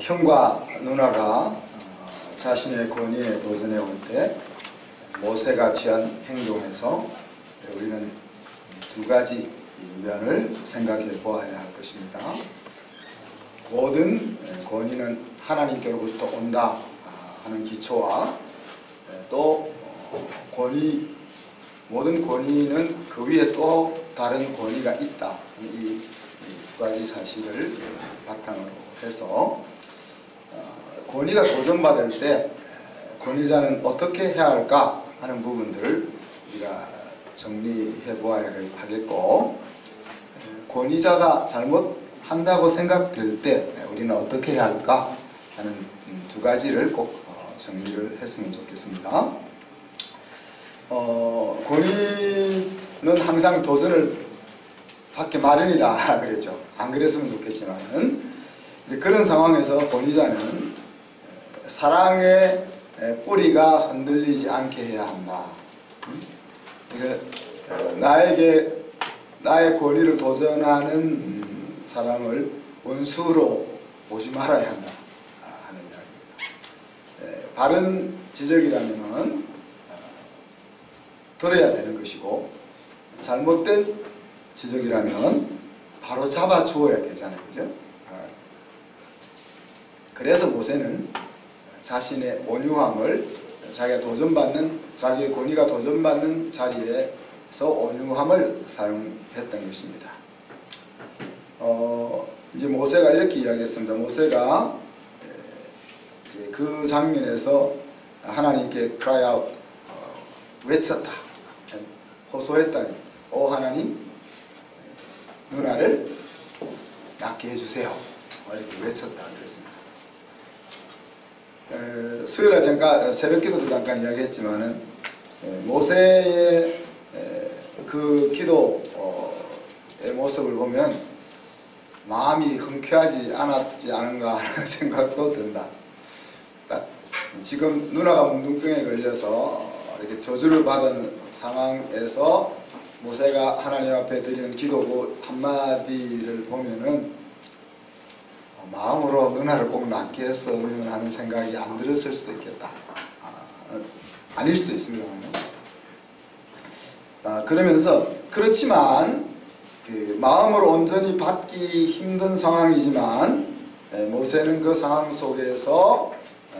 형과 누나가 자신의 권위에 도전해 올 때 모세가 취한 행동에서 우리는 두 가지 면을 생각해 보아야 할 것입니다. 모든 권위는 하나님께로부터 온다 하는 기초와 또 모든 권위는 그 위에 또 다른 권위가 있다. 이 두 가지 사실을 바탕으로 해서 권위가 도전받을 때 권위자는 어떻게 해야 할까 하는 부분들을 우리가 정리해 보아야 하겠고, 권위자가 잘못한다고 생각될 때 우리는 어떻게 해야 할까 하는 두 가지를 꼭 정리를 했으면 좋겠습니다. 권위는 항상 도전을 받기 마련이라 그랬죠. 안 그랬으면 좋겠지만은 그런 상황에서 권위자는 사랑의 뿌리가 흔들리지 않게 해야 한다. 나의 권위를 도전하는 사람을 원수로 보지 말아야 한다 하는 이야기입니다. 바른 지적이라면 들어야 되는 것이고, 잘못된 지적이라면 바로 잡아 주어야 되잖아요. 그죠? 그래서 모세는 자신의 온유함을 자기의 권위가 도전받는 자리에서 온유함을 사용했던 것입니다. 이제 모세가 이렇게 이야기했습니다. 모세가 이제 그 장면에서 하나님께 cry out, 외쳤다, 호소했다니, 오 하나님, 누나를 낫게 해주세요, 이렇게 외쳤다 그랬습니다. 수요일날 잠깐 새벽기도도 잠깐 이야기했지만은 모세의 그 기도의 모습을 보면 마음이 흔쾌하지 않았지 않은가 하는 생각도 든다. 지금 누나가 문둥병에 걸려서 이렇게 저주를 받은 상황에서 모세가 하나님 앞에 드리는 기도 한마디를 보면은 마음으로 누나를 꼭 낫게 했으면 하는 생각이 안 들었을 수도 있겠다. 아닐 수도 있습니다만. 그러면서 그렇지만 그 마음으로 온전히 받기 힘든 상황이지만 모세는 그 상황 속에서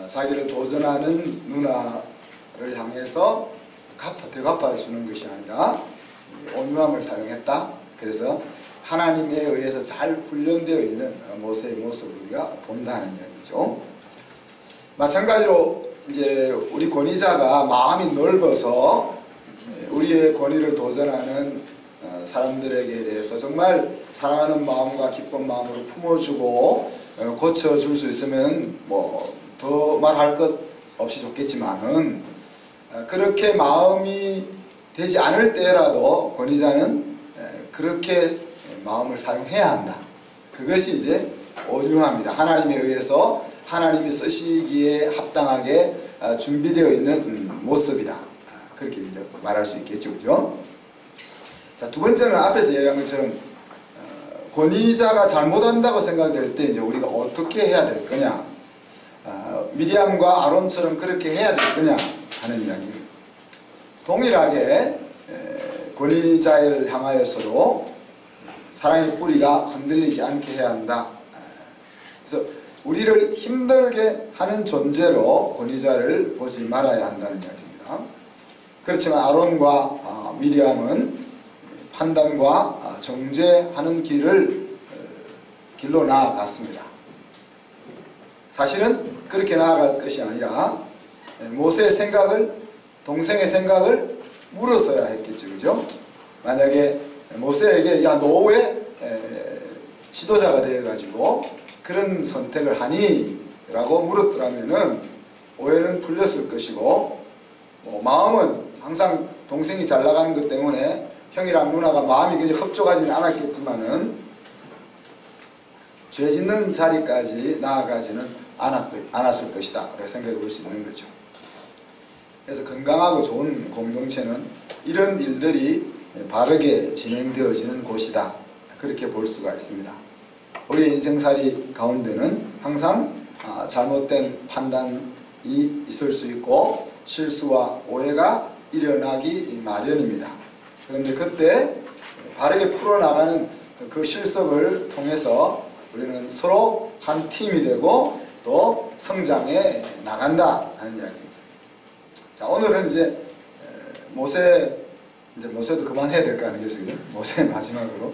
자기를 도전하는 누나를 향해서 되갚아주는 것이 아니라 온유함을 사용했다. 그래서 하나님에 의해서 잘 훈련되어 있는 모세의 모습을 우리가 본다는 이야기죠. 마찬가지로 이제 우리 권위자가 마음이 넓어서 우리의 권위를 도전하는 사람들에게 대해서 정말 사랑하는 마음과 기쁜 마음으로 품어주고 고쳐줄 수 있으면 뭐 더 말할 것 없이 좋겠지만은, 그렇게 마음이 되지 않을 때라도 권위자는 그렇게 마음을 사용해야 한다. 그것이 이제 온유함이다. 하나님에 의해서 하나님이 쓰시기에 합당하게 준비되어 있는 모습이다. 그렇게 말할 수 있겠죠. 그죠? 자, 두 번째는 앞에서 얘기한 것처럼 권위자가 잘못한다고 생각될 때 이제 우리가 어떻게 해야 될 거냐, 미리암과 아론처럼 그렇게 해야 될 거냐 하는 이야기입니다. 동일하게 권위자를 향하여서도 사랑의 뿌리가 흔들리지 않게 해야 한다. 그래서 우리를 힘들게 하는 존재로 권위자를 보지 말아야 한다는 이야기입니다. 그렇지만 아론과 미리암은 판단과 정죄하는 길로 나아갔습니다. 사실은 그렇게 나아갈 것이 아니라 모세의 생각을, 동생의 생각을 물었어야 했겠죠. 그죠? 만약에 모세에게 야, 너 왜 지도자가 되어가지고 그런 선택을 하니? 라고 물었더라면은 오해는 풀렸을 것이고, 마음은 항상 동생이 잘 나가는 것 때문에 형이랑 누나가 마음이 그냥 흡족하지는 않았겠지만은 죄 짓는 자리까지 나아가지는 않았을 것이다. 그렇게 생각해 볼 수 있는 거죠. 그래서 건강하고 좋은 공동체는 이런 일들이 바르게 진행되어지는 곳이다. 그렇게 볼 수가 있습니다. 우리의 인생살이 가운데는 항상 잘못된 판단이 있을 수 있고 실수와 오해가 일어나기 마련입니다. 그런데 그때 바르게 풀어나가는 그 실습을 통해서 우리는 서로 한 팀이 되고 또 성장해 나간다 하는 이야기입니다. 자, 오늘은 이제 모세도 그만해야 될 거 아니겠어요? 모세 마지막으로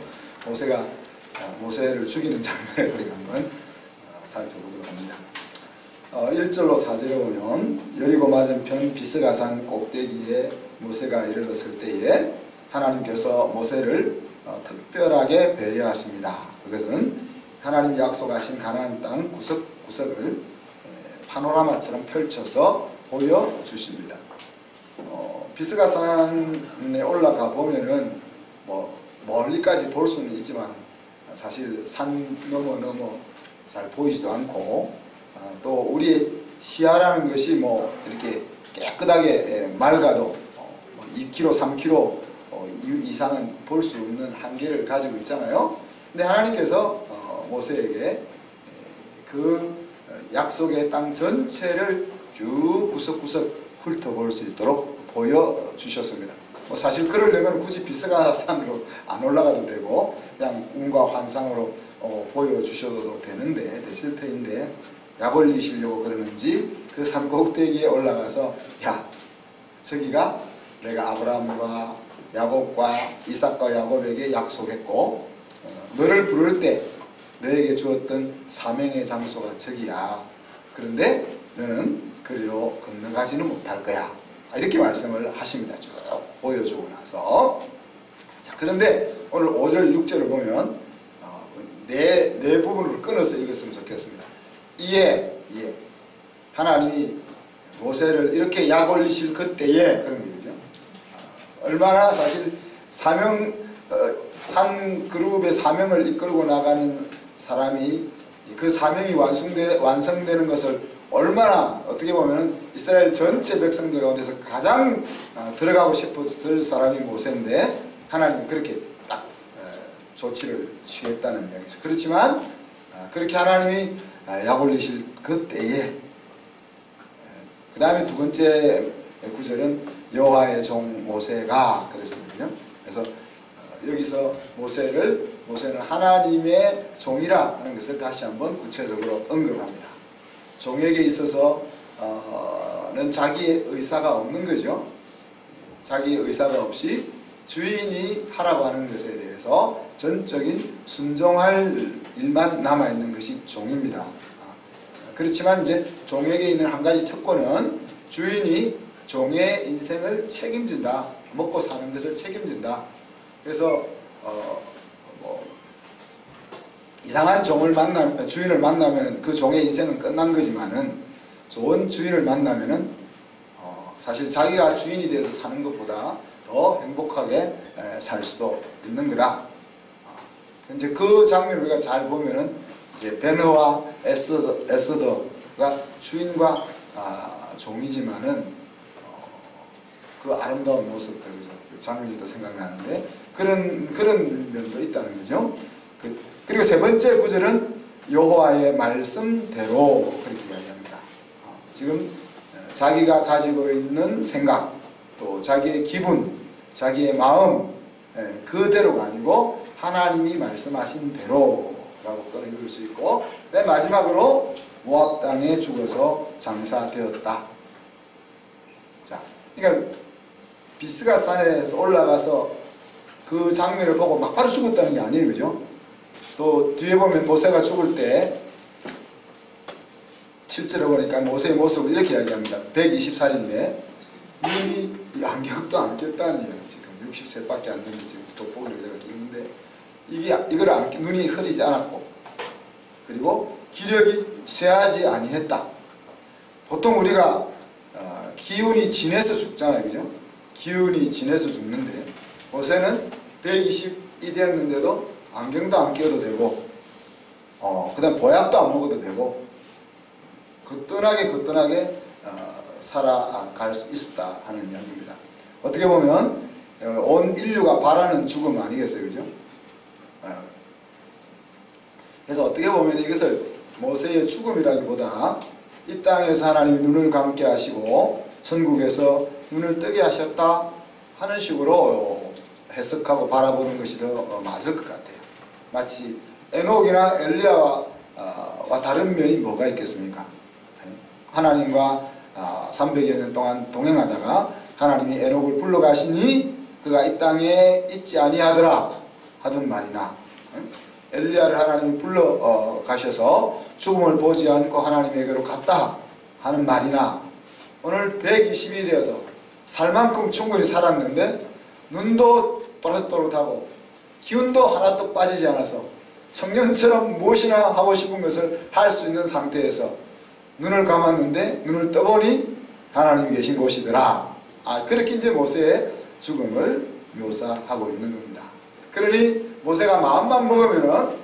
모세를 죽이는 장면을 우리가 한번 살펴보도록 합니다. 1절로 4절에 보면 여리고 맞은편 비스가산 꼭대기에 모세가 이르렀을 때에 하나님께서 모세를 특별하게 배려하십니다. 그것은 하나님이 약속하신 가나안 땅 구석구석을 파노라마처럼 펼쳐서 보여주십니다. 비스가산에 올라가 보면은 멀리까지 볼 수는 있지만 사실 산 넘어 잘 보이지도 않고 또 우리의 시야라는 것이 이렇게 깨끗하게 맑아도 2km, 3km 이상은 볼 수 없는 한계를 가지고 있잖아요. 근데 하나님께서 모세에게 그 약속의 땅 전체를 쭉 구석구석 훑어볼 수 있도록 보여주셨습니다. 사실 그러려면 굳이 비스가산으로 안 올라가도 되고 그냥 꿈과 환상으로 보여주셔도 됐을 터인데 약 올리시려고 그러는지 그 산 꼭대기에 올라가서 야, 저기가 내가 아브라함과 야곱과 이삭과 야곱에게 약속했고 너를 부를 때 너에게 주었던 사명의 장소가 저기야. 그런데 너는 그리로 건너가지는 못할 거야. 이렇게 말씀을 하십니다. 쭉 보여주고 나서. 자, 그런데 오늘 5절, 6절을 보면 네 부분을 끊어서 읽었으면 좋겠습니다. 이에 하나님이 모세를 이렇게 약 올리실 그때에 그런 얘기죠. 얼마나 사실 한 그룹의 사명을 이끌고 나가는 사람이 그 사명이 완성되는 것을 얼마나 어떻게 보면 이스라엘 전체 백성들 가운데서 가장 들어가고 싶었을 사람이 모세인데 하나님이 그렇게 딱 조치를 취했다는 이야기죠. 그렇지만 그렇게 하나님이 약 올리실 그때에 그 다음에 두 번째 구절은 여호와의 종 모세가 그랬습니다. 그래서 여기서 모세는 하나님의 종이라 하는 것을 다시 한번 구체적으로 언급합니다. 종에게 있어서는 자기의 의사가 없는 거죠. 자기의 의사가 없이 주인이 하라고 하는 것에 대해서 전적인 순종할 일만 남아있는 것이 종입니다. 그렇지만 이제 종에게 있는 한 가지 특권은 주인이 종의 인생을 책임진다. 먹고 사는 것을 책임진다. 그래서 이상한 주인을 만나면 그 종의 인생은 끝난 거지만은 좋은 주인을 만나면은 사실 자기가 주인이 돼서 사는 것보다 더 행복하게 살 수도 있는 거다. 이제 그 장면을 우리가 잘 보면은 이제 베너와 에스더가 주인과 종이지만은 그 아름다운 모습들, 그 장면이 또 생각나는데 그런 면도 있다는 거죠. 그리고 세 번째 구절은 여호와의 말씀대로 그렇게 이야기합니다. 지금 자기가 가지고 있는 생각, 또 자기의 기분, 자기의 마음 그대로가 아니고 하나님이 말씀하신 대로라고 끊어 읽을 수 있고, 맨 마지막으로 모압 땅에 죽어서 장사되었다. 자, 그러니까 비스가산에서 올라가서 그 장면을 보고 막 바로 죽었다는 게 아니에요, 그죠? 또 뒤에 보면 모세가 죽을 때 7절에 보니까 모세의 모습을 이렇게 이야기합니다. 120살인데 눈이 안경도 안 꼈다니요. 지금 60세밖에 안 되는 지금 돋보기를 제가 끼는데 눈이 흐리지 않았고, 그리고 기력이 쇠하지 아니했다. 보통 우리가 기운이 진해서 죽잖아요, 그죠? 기운이 진해서 죽는데 모세는 120이 되었는데도 안경도 안 끼워도 되고 그 다음 보약도 안 먹어도 되고 거뜬하게 살아갈 수 있었다 하는 이야기입니다. 어떻게 보면 온 인류가 바라는 죽음 아니겠어요, 그죠? 그래서 어떻게 보면 이것을 모세의 죽음이라기보다 이 땅에서 하나님이 눈을 감게 하시고 천국에서 눈을 뜨게 하셨다 하는 식으로 해석하고 바라보는 것이 더 맞을 것 같아요. 마치 에녹이나 엘리야와 다른 면이 뭐가 있겠습니까? 하나님과 300여 년 동안 동행하다가 하나님이 에녹을 불러가시니 그가 이 땅에 있지 아니하더라 하던 말이나, 엘리야를 하나님이 불러가셔서 죽음을 보지 않고 하나님에게로 갔다 하는 말이나, 오늘 120이 되어서 살 만큼 충분히 살았는데 눈도 또렷또렷하고 기운도 하나도 빠지지 않아서 청년처럼 무엇이나 하고 싶은 것을 할 수 있는 상태에서 눈을 감았는데 눈을 떠보니 하나님이 계신 곳이더라. 그렇게 이제 모세의 죽음을 묘사하고 있는 겁니다. 그러니 모세가 마음만 먹으면은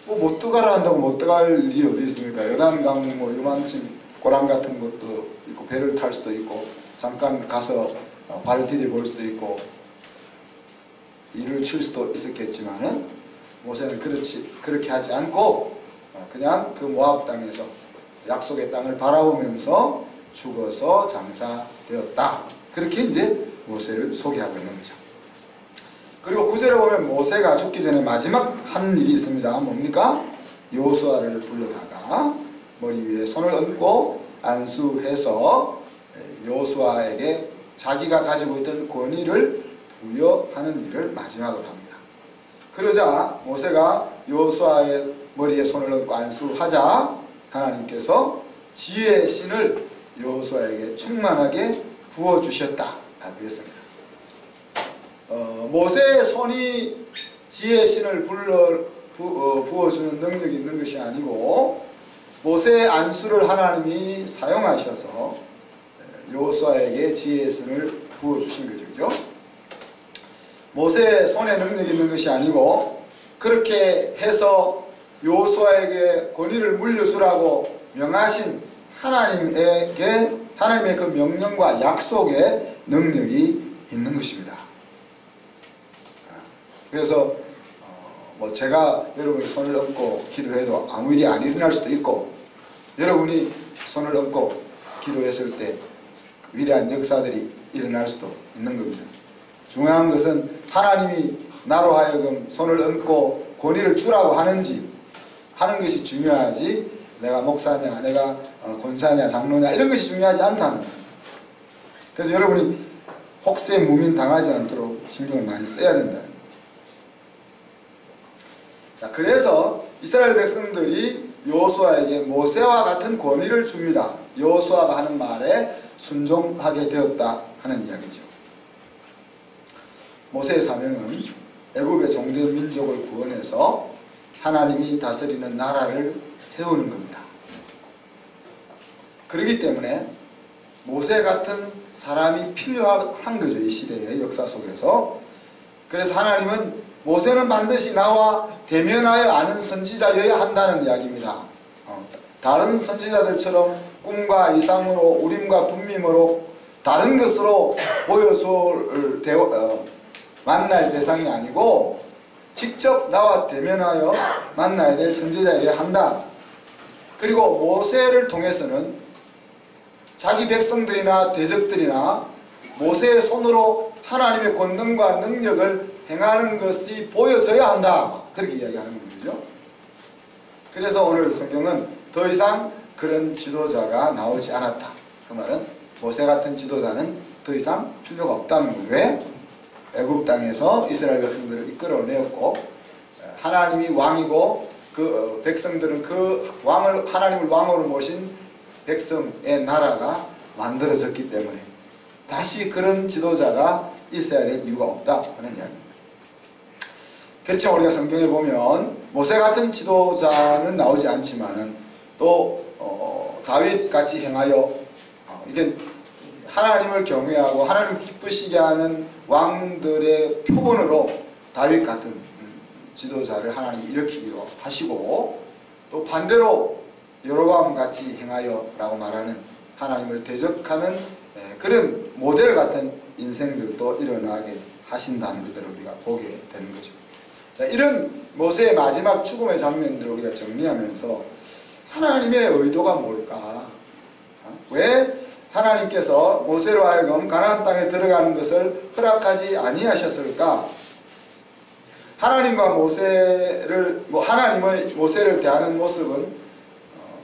못 들어가라 한다고 못 들어갈 일이 어디 있습니까? 요단강 요만큼 고랑 같은 것도 있고 배를 탈 수도 있고 잠깐 가서 발을 디뎌볼 수도 있고 일을 칠 수도 있었겠지만은 모세는 그렇게 하지 않고 그냥 그 모압 땅에서 약속의 땅을 바라보면서 죽어서 장사되었다. 그렇게 이제 모세를 소개하고 있는 거죠. 그리고 9절에 보면 모세가 죽기 전에 마지막 한 일이 있습니다. 뭡니까? 여호수아를 불러다가 머리 위에 손을 얹고 안수해서 여호수아에게 자기가 가지고 있던 권위를 부여하는 일을 마지막으로 합니다. 그러자 모세가 여호수아의 머리에 손을 얹고 안수하자 하나님께서 지혜의 신을 여호수아에게 충만하게 부어주셨다. 그랬습니다. 모세의 손이 지혜의 신을 부어주는 능력이 있는 것이 아니고 모세의 안수를 하나님이 사용하셔서 여호수아에게 지혜의 신을 부어주신 거죠. 그죠? 모세의 손에 능력이 있는 것이 아니고 그렇게 해서 여호수아에게 권위를 물려주라고 명하신 하나님의 그 명령과 약속의 능력이 있는 것입니다. 그래서 제가 여러분이 손을 얹고 기도해도 아무 일이 안 일어날 수도 있고, 여러분이 손을 얹고 기도했을 때 위대한 역사들이 일어날 수도 있는 겁니다. 중요한 것은 하나님이 나로 하여금 손을 얹고 권위를 주라고 하는 것이 중요하지, 내가 목사냐, 내가 권사냐, 장로냐 이런 것이 중요하지 않다는 거예요. 그래서 여러분이 혹세 무민 당하지 않도록 신경을 많이 써야 된다는 거예요. 자, 그래서 이스라엘 백성들이 여호수아에게 모세와 같은 권위를 줍니다. 여호수아가 하는 말에 순종하게 되었다 하는 이야기죠. 모세의 사명은 애굽의 종된 민족을 구원해서 하나님이 다스리는 나라를 세우는 겁니다. 그렇기 때문에 모세 같은 사람이 필요한 거죠. 이 시대의 역사 속에서. 그래서 하나님은 모세는 반드시 나와 대면하여 아는 선지자여야 한다는 이야기입니다. 다른 선지자들처럼 꿈과 이상으로 우림과 둠밈으로 다른 것으로 보여줄 만날 대상이 아니고 직접 나와 대면하여 만나야 될 선지자여야 한다. 그리고 모세를 통해서는 자기 백성들이나 대적들이나 모세의 손으로 하나님의 권능과 능력을 행하는 것이 보여져야 한다. 그렇게 이야기하는 거죠. 그래서 오늘 성경은 더 이상 그런 지도자가 나오지 않았다. 그 말은 모세 같은 지도자는 더 이상 필요가 없다는 거예요. 왜? 애굽 땅에서 이스라엘 백성들을 이끌어내었고 하나님이 왕이고 그 백성들은 그 왕을 하나님을 왕으로 모신 백성의 나라가 만들어졌기 때문에 다시 그런 지도자가 있어야 될 이유가 없다 하는 이야기입니다. 그렇죠. 우리가 성경에 보면 모세 같은 지도자는 나오지 않지만은 또 다윗 같이 행하여 이게 하나님을 경외하고 하나님을 기쁘시게 하는 왕들의 표본으로 다윗 같은 지도자를 하나님이 일으키기도 하시고, 또 반대로 여로보암 같이 행하여 라고 말하는 하나님을 대적하는 그런 모델 같은 인생들도 일어나게 하신다는 것들을 우리가 보게 되는 거죠. 자, 이런 모세의 마지막 죽음의 장면들을 우리가 정리하면서 하나님의 의도가 뭘까? 왜 하나님께서 모세로 하여금 가나안 땅에 들어가는 것을 허락하지 아니하셨을까? 하나님과 모세를 하나님의 모세를 대하는 모습은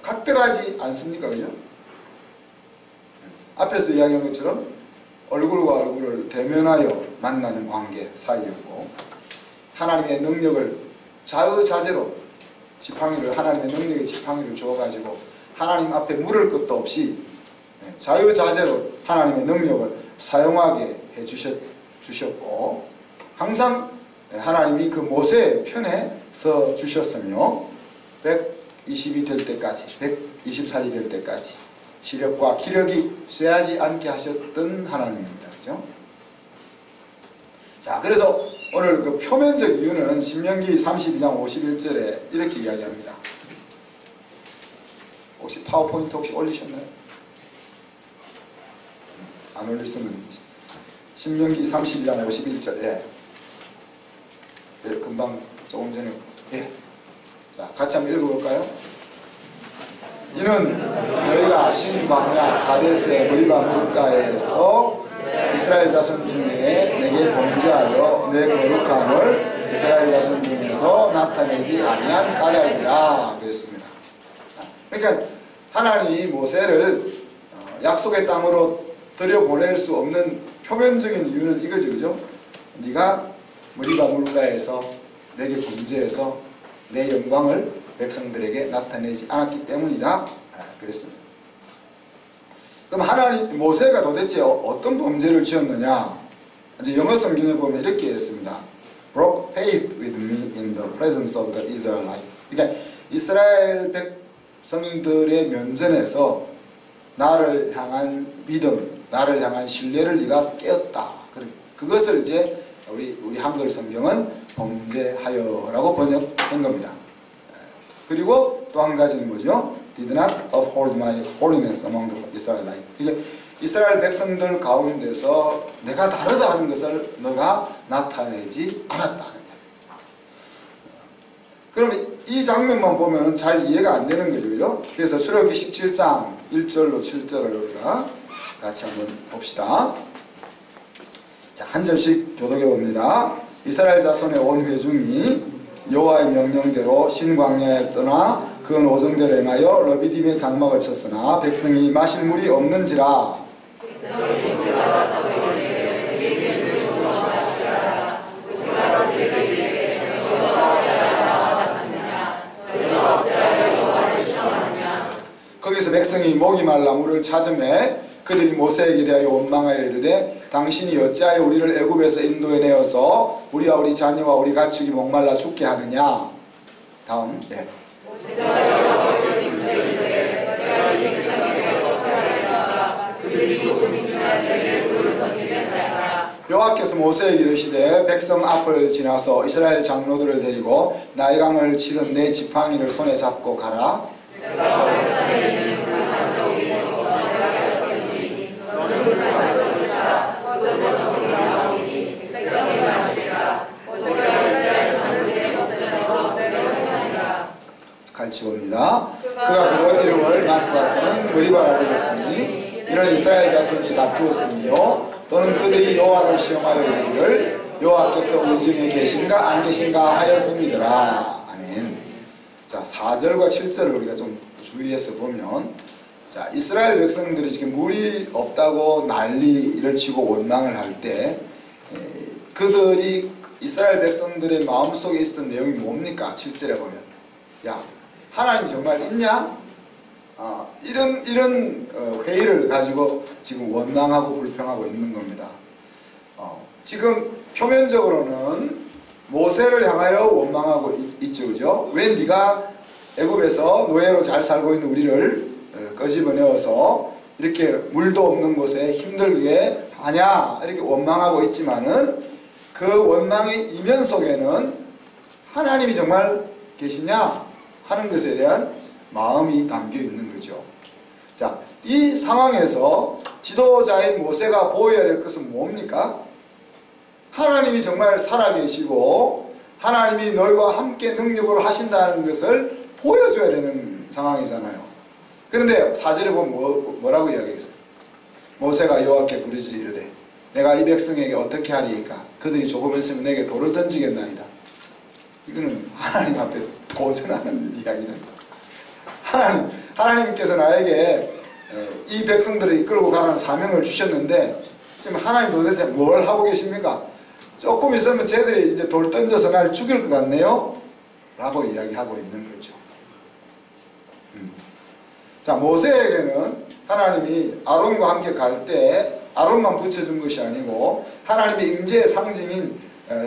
각별하지 않습니까? 그죠? 앞에서 이야기한 것처럼 얼굴과 얼굴을 대면하여 만나는 관계 사이였고, 하나님의 능력을 자의자재로 하나님의 능력의 지팡이를 주어가지고 하나님 앞에 물을 것도 없이 자유자재로 하나님의 능력을 사용하게 해주셨고, 항상 하나님이 그 모세의 편에 서 주셨으며 120이 될 때까지, 120살이 될 때까지 시력과 기력이 쇠하지 않게 하셨던 하나님입니다. 그죠? 자, 그래서 오늘 그 표면적 이유는 신명기 32장 51절에 이렇게 이야기합니다. 혹시 파워포인트 혹시 올리셨나요? 안 올렸으면 신명기 32장 51절에 금방 조금 전에 자, 같이 한번 읽어볼까요? 이는 너희가 신광야 가데스의 머리바 물가에서 이스라엘 자손 중에 내게 범죄하여 내 거룩함을 이스라엘 자손 중에서 나타내지 아니한 까닭이라 그랬습니다. 그러니까 하나님이 모세를 약속의 땅으로 들여보낼 수 없는 표면적인 이유는 이거죠. 그죠? 네가 머리바 물가에서 내게 범죄해서 내 영광을 백성들에게 나타내지 않았기 때문이다. 그랬습니다. 그럼 모세가 도대체 어떤 범죄를 지었느냐? 이제 영어 성경에 보면 이렇게 했습니다. Broke faith with me in the presence of the Israelites. 그러니까 이스라엘 백성들의 면전에서 나를 향한 믿음, 나를 향한 신뢰를 네가 깨었다. 그것을 이제 우리 한글 성경은 범죄하여라고 번역한 겁니다. 그리고 또 한 가지는 뭐죠? Did not uphold my holiness among the Israelites. 이게 이스라엘 백성들 가운데서 내가 다르다 하는 것을 너가 나타내지 않았다는 이야기입니다. 그러면 이 장면만 보면 잘 이해가 안 되는 거죠. 그죠? 그래서 출애굽기 17장 1절로 7절을 우리가 같이 한번 봅시다. 자, 한 절씩 교독해 봅니다. 이스라엘 자손의 온 회중이 여호와의 명령대로 신광야에 떠나 그 노정대로 행하여 러비딤의 장막을 쳤으나 백성이 마실 물이 없는지라. 거기서 백성이 목이 말라 물을 찾음에 그들이 모세에게 대하여 원망하여 이르되 당신이 어찌하여 우리를 애굽에서 인도해 내어서 우리와 우리 자녀와 우리 가축이 목말라 죽게 하느냐. 다음. 여호와께서 모세에게 이르시되 백성 앞을 지나서 이스라엘 장로들을 데리고 나일강을 치던 내 지팡이를 손에 잡고 가라. 같이 봅니다. 그가 그런 이름을 마스아는 머리바라 불렀으니 이는 이스라엘 자손이 다투었으며 또는 그들이 여호와를 시험하여 이르기를 여호와께서 우리 중에 계신가 안 계신가 하였음이더라. 아멘. 자, 4절과 7절을 우리가 좀 주의해서 보면, 자, 이스라엘 백성들이 지금 물이 없다고 난리를 치고 원망을 할 때 그들이 이스라엘 백성들의 마음속에 있었던 내용이 뭡니까? 7절에 보면, 야, 하나님 정말 있냐? 이런 회의를 가지고 지금 원망하고 불평하고 있는 겁니다. 지금 표면적으로는 모세를 향하여 원망하고 있죠. 그죠? 왜 네가 애굽에서 노예로 잘 살고 있는 우리를 끄집어내어서 이렇게 물도 없는 곳에 힘들게 하냐? 이렇게 원망하고 있지만은 그 원망의 이면 속에는 하나님이 정말 계시냐 하는 것에 대한 마음이 담겨 있는 거죠. 자, 이 상황에서 지도자인 모세가 보여야 될 것은 뭡니까? 하나님이 정말 살아계시고 하나님이 너희와 함께 능력으로 하신다는 것을 보여줘야 되는 상황이잖아요. 그런데 4절에 보면 뭐라고 이야기했어요? 모세가 여호와께 부르짖어 이르되 내가 이 백성에게 어떻게 하리이까? 그들이 조금 있으면 내게 돌을 던지겠나이다. 이거는 하나님 앞에 도전하는 이야기입니다. 하나님께서 나에게 이 백성들을 이끌고 가라는 사명을 주셨는데 지금 하나님 도대체 뭘 하고 계십니까? 조금 있으면 쟤들이 이제 돌 던져서 날 죽일 것 같네요? 라고 이야기하고 있는 거죠. 자, 모세에게는 하나님이 아론과 함께 갈 때 아론만 붙여준 것이 아니고 하나님의 임재의 상징인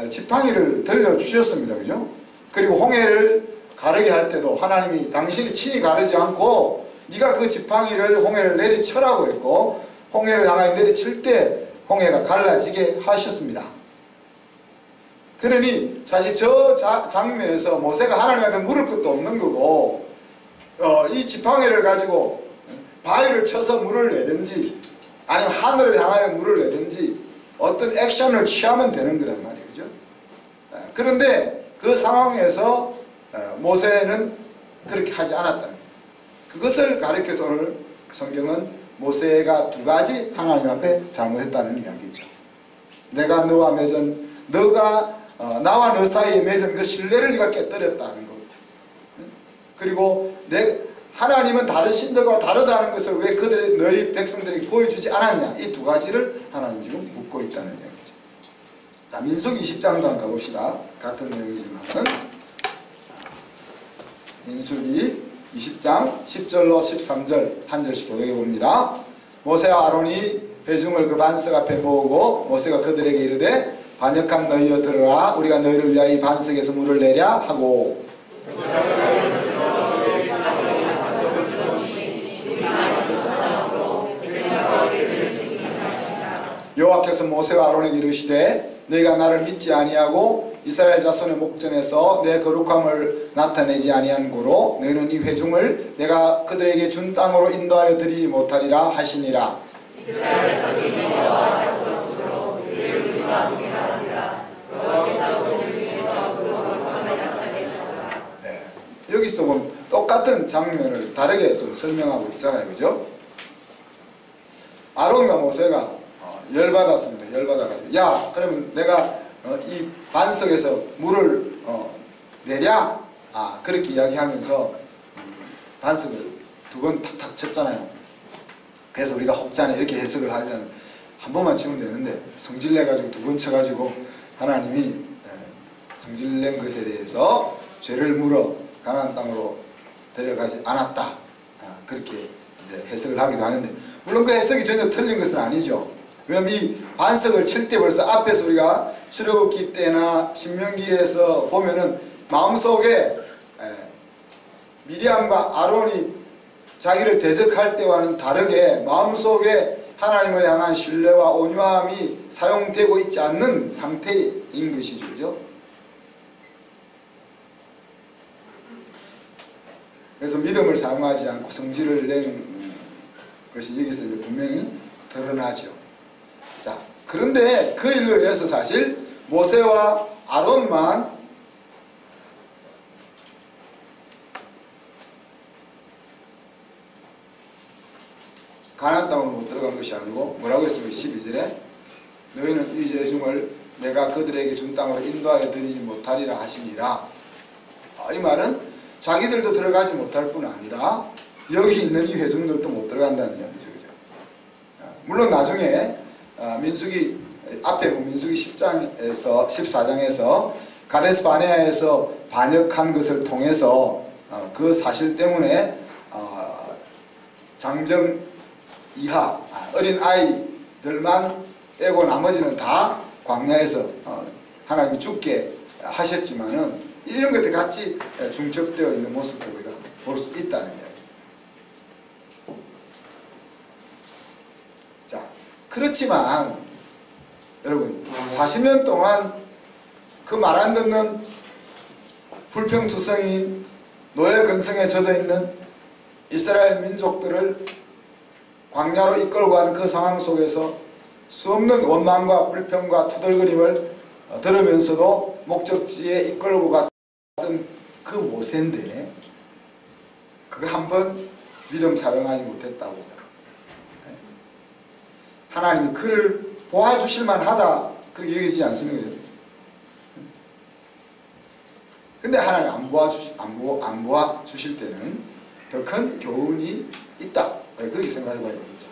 지팡이를 들려주셨습니다. 그죠? 그리고 홍해를 가르게 할 때도 하나님이 당신이 친히 가르지 않고 네가 그 지팡이를 홍해를 내리쳐라고 했고 홍해를 향하여 내리칠 때 홍해가 갈라지게 하셨습니다. 그러니 사실 저 장면에서 모세가 하나님 앞에 물을 것도 없는 거고 이 지팡이를 가지고 바위를 쳐서 물을 내든지 아니면 하늘을 향하여 물을 내든지 어떤 액션을 취하면 되는 거란 말이에요. 그죠? 그런데 그 상황에서 모세는 그렇게 하지 않았다는 거예요. 그것을 가리켜서 오늘 성경은 모세가 두 가지 하나님 앞에 잘못했다는 이야기죠. 내가 너와 맺은 너가 나와 너 사이에 맺은 그 신뢰를 네가 깨뜨렸다는 것. 그리고 하나님은 다른 신들과 다르다는 것을 왜 너희 백성들에게 보여주지 않았냐. 이 두 가지를 하나님 지금 묻고 있다는 이야기죠. 자, 민수기 20장도 한번 가봅시다. 같은 내용이지만은 민수기 20장 10절로 13절 한 절씩 교독해 봅니다. 모세와 아론이 회중을 그 반석 앞에 모으고 모세가 그들에게 이르되 반역한 너희여 들으라. 우리가 너희를 위하여 이 반석에서 물을 내랴 하고 여호와께서 모세와 아론에게 이르시되 너희가 나를 믿지 아니하고 이스라엘 자손의 목전에서 내 거룩함을 나타내지 아니한 고로 너희는 이 회중을 내가 그들에게 준 땅으로 인도하여 드리지 못하리라 하시니라. 네. 여기서 보면 똑같은 장면을 다르게 좀 설명하고 있잖아요. 그죠? 아론과 모세가 열받았습니다. 열받아가지고 야 그러면 내가 이 반석에서 물을 내랴? 그렇게 이야기하면서 반석을 두 번 탁탁 쳤잖아요. 그래서 우리가 혹자는 이렇게 해석을 하잖아요. 한 번만 치면 되는데 성질내가지고 두 번 쳐가지고 하나님이 성질낸 것에 대해서 죄를 물어 가나안 땅으로 데려가지 않았다. 그렇게 이제 해석을 하기도 하는데 물론 그 해석이 전혀 틀린 것은 아니죠. 왜냐면 이 반석을 칠 때 벌써 앞에서 우리가 출애굽기 때나 신명기에서 보면은 마음속에 미리암과 아론이 자기를 대적할 때와는 다르게 마음속에 하나님을 향한 신뢰와 온유함이 사용되고 있지 않는 상태인 것이죠. 그죠? 그래서 믿음을 사용하지 않고 성질을 낸 것이 여기서 이제 분명히 드러나죠. 자, 그런데 그 일로 인해서 사실 모세와 아론만 가나안 땅으로 못 들어간 것이 아니고 뭐라고 했습니까? 12절에 너희는 이 회중을 내가 그들에게 준 땅으로 인도하여 드리지 못하리라 하시니라. 이 말은 자기들도 들어가지 못할 뿐 아니라 여기 있는 이 회중들도 못 들어간다는 이야기죠. 물론 나중에 민수기 앞에 민수기 10장에서 14장에서 가데스 바네아에서 반역한 것을 통해서 그 사실 때문에 장정 이하 어린 아이들만 빼고 나머지는 다 광야에서 하나님이 죽게 하셨지만은 이런 것들 같이 중첩되어 있는 모습도 우리가 볼 수 있다는 이야기. 자, 그렇지만 여러분 40년 동안 그 말 안 듣는 불평투성인 노예 근성에 젖어 있는 이스라엘 민족들을 광야로 이끌고 가는 그 상황 속에서 수없는 원망과 불평과 투덜거림을 들으면서도 목적지에 이끌고 갔던 그 모세인데 그거 한번 믿음 사용하지 못했다고. 하나님이 그를 도와주실 만하다 그렇게 여기지 않습니까? 근데 하나님 안 도와주실 때는 더 큰 교훈이 있다. 그렇게 생각해 봐야 되겠죠.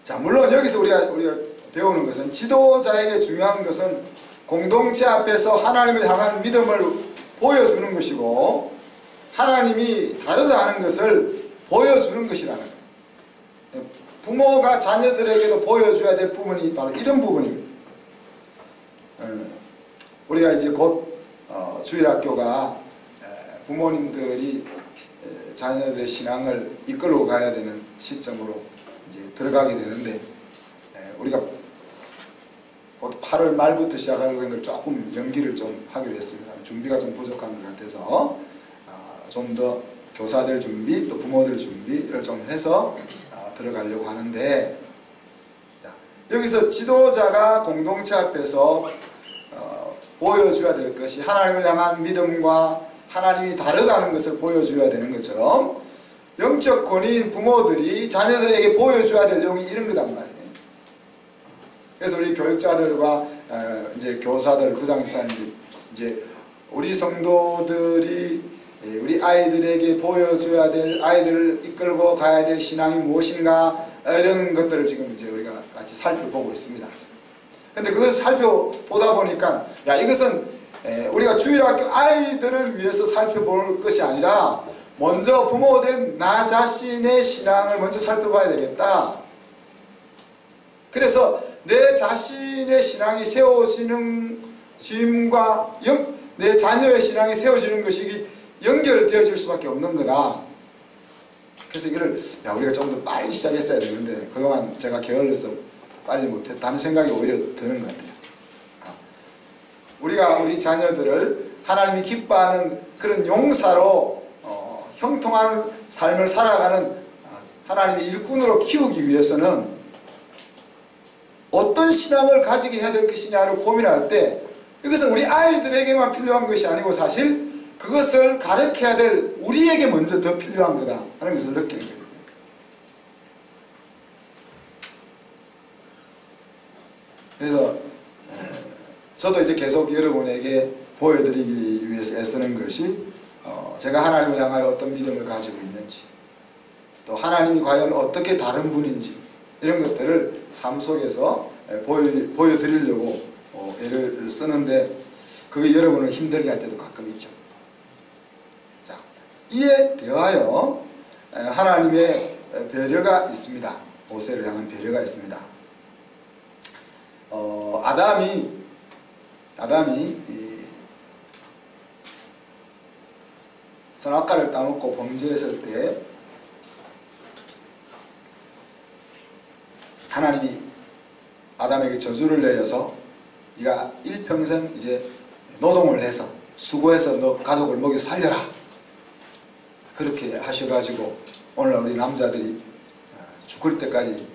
자, 물론 여기서 우리가 배우는 것은 지도자에게 중요한 것은 공동체 앞에서 하나님을 향한 믿음을 보여주는 것이고 하나님이 다르다 하는 것을 보여주는 것이라는 거예요. 부모가 자녀들에게도 보여줘야 될 부분이 바로 이런 부분입니다. 우리가 이제 곧 주일학교가 부모님들이 자녀들의 신앙을 이끌고 가야 되는 시점으로 이제 들어가게 되는데 우리가 8월 말부터 시작하려고 했는데 조금 연기를 좀 하기로 했습니다. 준비가 좀 부족한 것 같아서 좀 더 교사들 준비 또 부모들 준비를 좀 해서 들어가려고 하는데 자, 여기서 지도자가 공동체 앞에서 보여줘야 될 것이 하나님을 향한 믿음과 하나님이 다르다는 것을 보여줘야 되는 것처럼 영적 권위인 부모들이 자녀들에게 보여줘야 될 내용이 이런 거단 말이에요. 그래서 우리 교육자들과 이제 교사들, 부장집사님들 이제 우리 성도들이 우리 아이들에게 보여줘야 될 아이들을 이끌고 가야 될 신앙이 무엇인가 이런 것들을 지금 이제 우리가 같이 살펴보고 있습니다. 근데 그것을 살펴보다 보니까 야 이것은 우리가 주일학교 아이들을 위해서 살펴볼 것이 아니라 먼저 부모된 나 자신의 신앙을 먼저 살펴봐야 되겠다. 그래서 내 자신의 신앙이 세워지는 짐과 내 자녀의 신앙이 세워지는 것이 연결되어질 수밖에 없는 거다. 그래서 이거를 우리가 좀 더 빨리 시작했어야 되는데 그동안 제가 게을러서 빨리 못했다는 생각이 오히려 드는 것 같아요. 우리가 우리 자녀들을 하나님이 기뻐하는 그런 용사로 형통한 삶을 살아가는 하나님의 일꾼으로 키우기 위해서는 어떤 신앙을 가지게 해야 될 것이냐를 고민할 때 이것은 우리 아이들에게만 필요한 것이 아니고 사실 그것을 가르쳐야 될 우리에게 먼저 더 필요한 거다 하는 것을 느끼는 거예요. 그래서 저도 이제 계속 여러분에게 보여드리기 위해서 애쓰는 것이 제가 하나님을 향하여 어떤 믿음을 가지고 있는지 또 하나님이 과연 어떻게 다른 분인지 이런 것들을 삶 속에서 보여드리려고 애를 쓰는데 그게 여러분을 힘들게 할 때도 가끔 있죠. 자, 이에 대하여 하나님의 배려가 있습니다. 모세를 향한 배려가 있습니다. 아담이 선악과를 따먹고 범죄했을 때 하나님이 아담에게 저주를 내려서 네가 일평생 이제 노동을 해서 수고해서 너 가족을 먹여 살려라 그렇게 하셔가지고 오늘날 우리 남자들이 죽을 때까지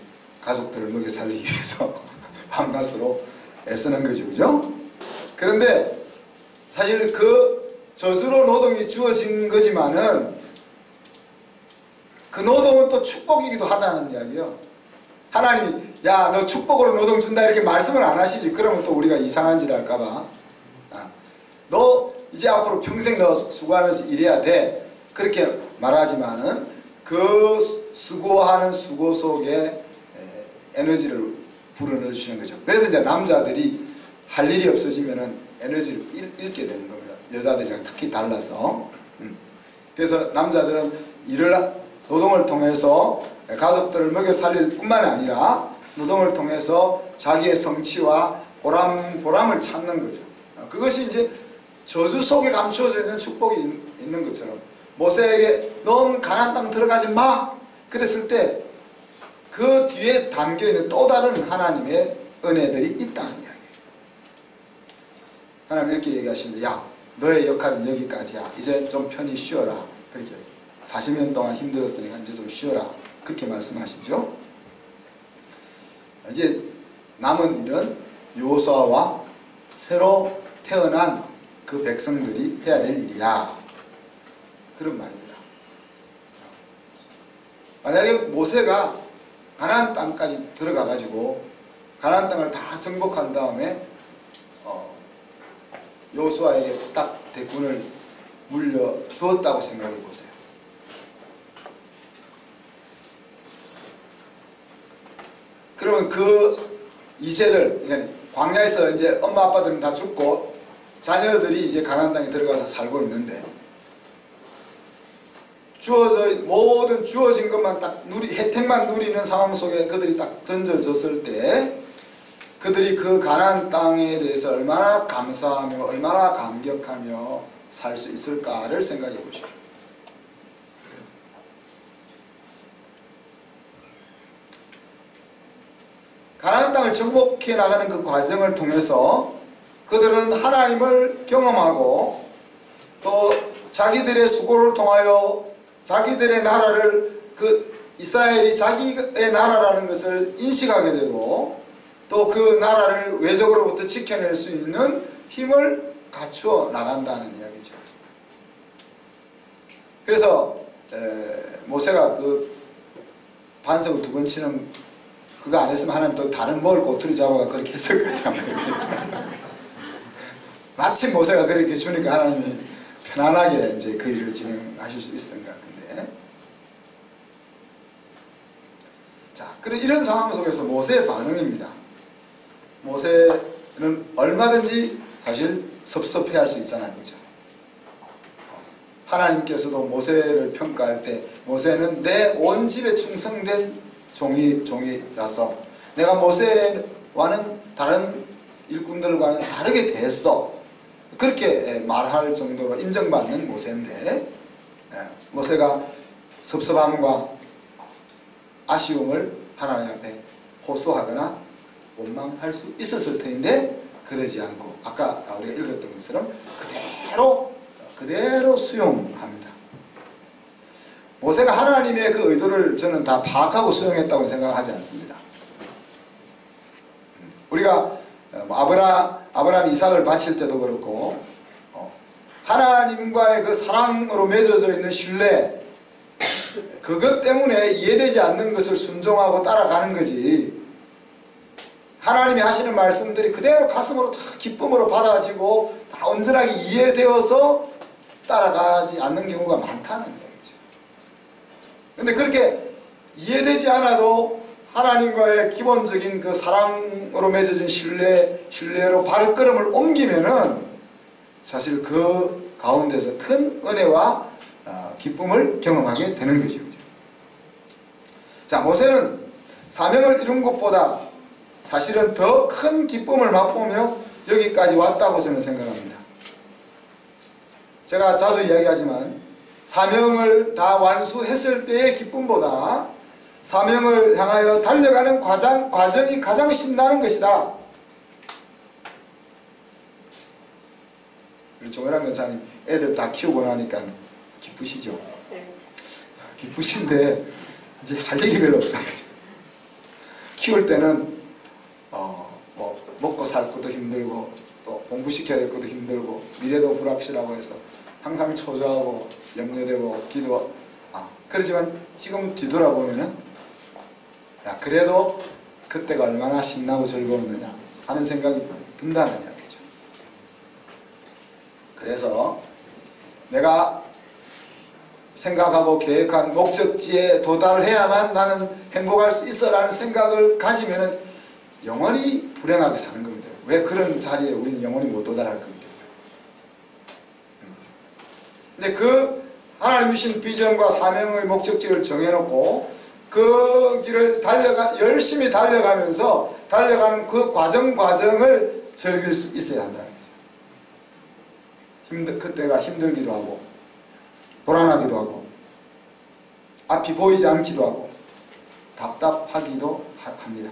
가족들을 먹여 살리기 위해서 밤낮으로 애쓰는 거죠, 그죠? 그런데 사실 그 저주로 노동이 주어진 거지만은 그 노동은 또 축복이기도 하다는 이야기예요. 하나님이 야 너 축복으로 노동 준다 이렇게 말씀을 안 하시지. 그러면 또 우리가 이상한 짓 할까봐 너 이제 앞으로 평생 너 수고하면서 일해야 돼 그렇게 말하지만은 그 수고하는 수고 속에 에너지를 불어넣어 주시는 거죠. 그래서 이제 남자들이 할 일이 없어지면은 에너지를 잃게 되는 겁니다. 여자들이랑 특히 달라서. 그래서 남자들은 노동을 통해서 가족들을 먹여 살릴 뿐만 아니라 노동을 통해서 자기의 성취와 보람을 찾는 거죠. 그것이 이제 저주 속에 감추어져 있는 축복이 있는 것처럼 모세에게 넌 가나안 땅 들어가지 마 그랬을 때 그 뒤에 담겨있는 또 다른 하나님의 은혜들이 있다는 이야기예요. 하나님 이렇게 얘기하시는데 야 너의 역할은 여기까지야. 이제 좀 편히 쉬어라. 그렇게 40년 동안 힘들었으니까 이제 좀 쉬어라. 그렇게 말씀하시죠. 이제 남은 일은 여호수아와 새로 태어난 그 백성들이 해야 될 일이야. 그런 말입니다. 만약에 모세가 가나안 땅까지 들어가 가지고 가나안 땅을 다 정복한 다음에 여호수아에게 딱 대군을 물려 주었다고 생각해 보세요. 그러면 그 2세들, 그러니까 광야에서 이제 엄마 아빠들은 다 죽고 자녀들이 이제 가나안 땅에 들어가서 살고 있는데, 모든 주어진 것만 딱 혜택만 누리는 상황 속에 그들이 딱 던져졌을 때 그들이 그 가나안 땅에 대해서 얼마나 감사하며 얼마나 감격하며 살 수 있을까를 생각해 보십시오. 가나안 땅을 정복해 나가는 그 과정을 통해서 그들은 하나님을 경험하고 또 자기들의 수고를 통하여 자기들의 나라를, 그 이스라엘이 자기의 나라라는 것을 인식하게 되고 또 그 나라를 외적으로부터 지켜낼 수 있는 힘을 갖추어 나간다는 이야기죠. 그래서 모세가 그 반석을 2번 치는 그거 안 했으면 하나님 또 다른 뭘 꼬투리 잡아가 그렇게 했을 것 같아요. 마침 모세가 그렇게 주니까 하나님이 편안하게 이제 그 일을 진행하실 수 있었던 것 같은데. 자, 그런 이런 상황 속에서 모세의 반응입니다. 모세는 얼마든지 사실 섭섭해할 수 있잖아요, 그죠? 하나님께서도 모세를 평가할 때 모세는 내 온 집에 충성된 종이라서 내가 모세와는 다른 일꾼들과는 다르게 대했어. 그렇게 말할 정도로 인정받는 모세인데, 모세가 섭섭함과 아쉬움을 하나님 앞에 호소하거나 원망할 수 있었을 텐데 그러지 않고 아까 우리가 읽었던 것처럼 그대로 수용합니다. 모세가 하나님의 그 의도를 저는 다 파악하고 수용했다고 생각하지 않습니다. 우리가 아브라함 이삭을 바칠 때도 그렇고 하나님과의 그 사랑으로 맺어져 있는 신뢰, 그것 때문에 이해되지 않는 것을 순종하고 따라가는 거지, 하나님이 하시는 말씀들이 그대로 가슴으로 다 기쁨으로 받아지고 다 온전하게 이해되어서 따라가지 않는 경우가 많다는 얘기죠. 근데 그렇게 이해되지 않아도 하나님과의 기본적인 그 사랑으로 맺어진 신뢰로 발걸음을 옮기면은 사실 그 가운데서 큰 은혜와 기쁨을 경험하게 되는 거죠. 자, 모세는 사명을 이룬 것보다 사실은 더 큰 기쁨을 맛보며 여기까지 왔다고 저는 생각합니다. 제가 자주 이야기하지만 사명을 다 완수했을 때의 기쁨보다 사명을 향하여 달려가는 과정이 가장 신나는 것이다. 우리 조혜란 권사님 애들 다 키우고 나니까 기쁘시죠? 네. 기쁘신데 이제 할 얘기 별로 없어요. 키울 때는 먹고 살 것도 힘들고 또 공부시켜야 될 것도 힘들고 미래도 불확실하고 해서 항상 초조하고 염려되고 그렇지만 지금 뒤돌아보면은 그래도 그때가 얼마나 신나고 즐거웠느냐 하는 생각이 든다는 이야기죠. 그래서 내가 생각하고 계획한 목적지에 도달을 해야만 나는 행복할 수 있어 라는 생각을 가지면은 영원히 불행하게 사는 겁니다. 왜 그런 자리에 우리는 영원히 못 도달할 거기 때문에. 근데 그 하나님 주신 비전과 사명의 목적지를 정해놓고 그 길을 열심히 달려가면서 달려가는 그 과정을 즐길 수 있어야 한다는 거죠. 그때가 힘들기도 하고 불안하기도 하고 앞이 보이지 않기도 하고 답답하기도 합니다.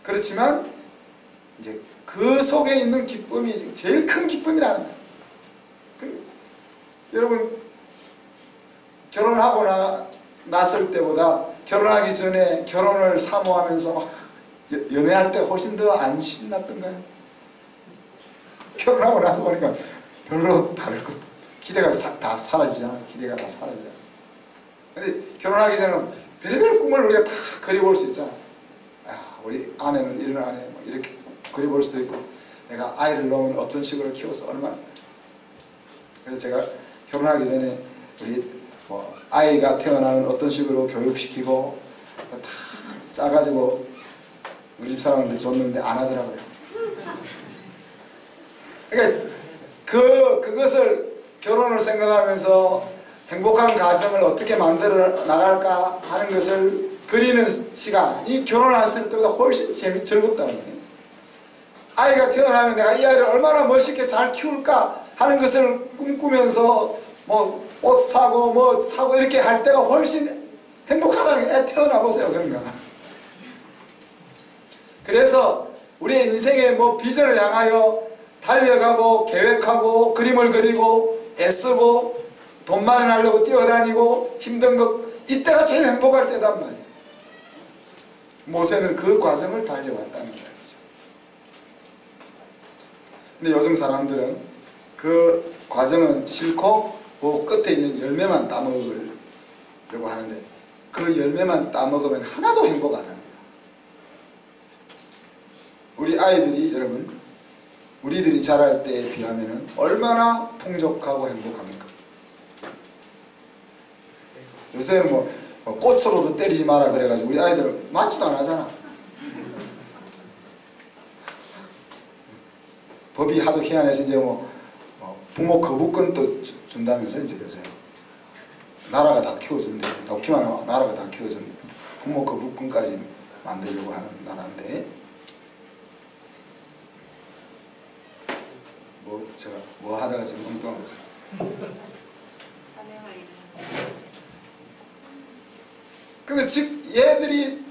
그렇지만 이제 그 속에 있는 기쁨이 제일 큰 기쁨이라는 거예요. 여러분 결혼하고 났을 때보다 결혼하기 전에 결혼을 사모하면서 연애할 때 훨씬 더 안 신났던가요? 결혼하고 나서 보니까 별로 다를 것, 기대가 다 사라지잖아. 기대가 다 사라지잖아. 근데 결혼하기 전에는 별의별 꿈을 우리가 다 그려볼 수 있잖아. 아, 우리 아내는 이런 아내, 뭐 이렇게 그려볼 수도 있고, 내가 아이를 낳으면 어떤 식으로 키워서 얼마나. 그래서 제가 결혼하기 전에 우리 뭐 아이가 태어나면 어떤 식으로 교육시키고 다 짜가지고 우리 집 사람한테 줬는데 안 하더라고요. 그러니까 그것을 결혼을 생각하면서 행복한 가정을 어떻게 만들어 나갈까 하는 것을 그리는 시간, 이 결혼했을 때보다 훨씬 즐겁다는 거예요. 아이가 태어나면 내가 이 아이를 얼마나 멋있게 잘 키울까 하는 것을 꿈꾸면서 뭐 옷 사고 뭐 사고 이렇게 할 때가 훨씬 행복하다는 게, 애 태어나 보세요. 그런가. 그래서 우리의 인생의 뭐 비전을 향하여 달려가고 계획하고 그림을 그리고 애쓰고 돈 마련하려고 뛰어다니고 힘든 것, 이때가 제일 행복할 때단 말이에요. 모세는 그 과정을 달려왔다는 거죠. 근데 요즘 사람들은 그 과정은 싫고 그 끝에 있는 열매만 따먹으려고 하는데, 그 열매만 따먹으면 하나도 행복 안 합니다. 우리 아이들이, 여러분, 우리들이 자랄 때에 비하면 얼마나 풍족하고 행복합니까? 요새는 뭐 꽃으로도 때리지 마라 그래가지고 우리 아이들 맞지도 안 하잖아. 법이 하도 희한해서 이제 뭐 부모 거부권도 준다면서 이제 요새 나라가 다 키워준대. 넣기만 하면 나라가 다 키워준대. 부모 거부권까지 만들려고 하는 나라인데, 제가 뭐 하다가 지금 엉뚱한 거죠. 근데 즉 얘들이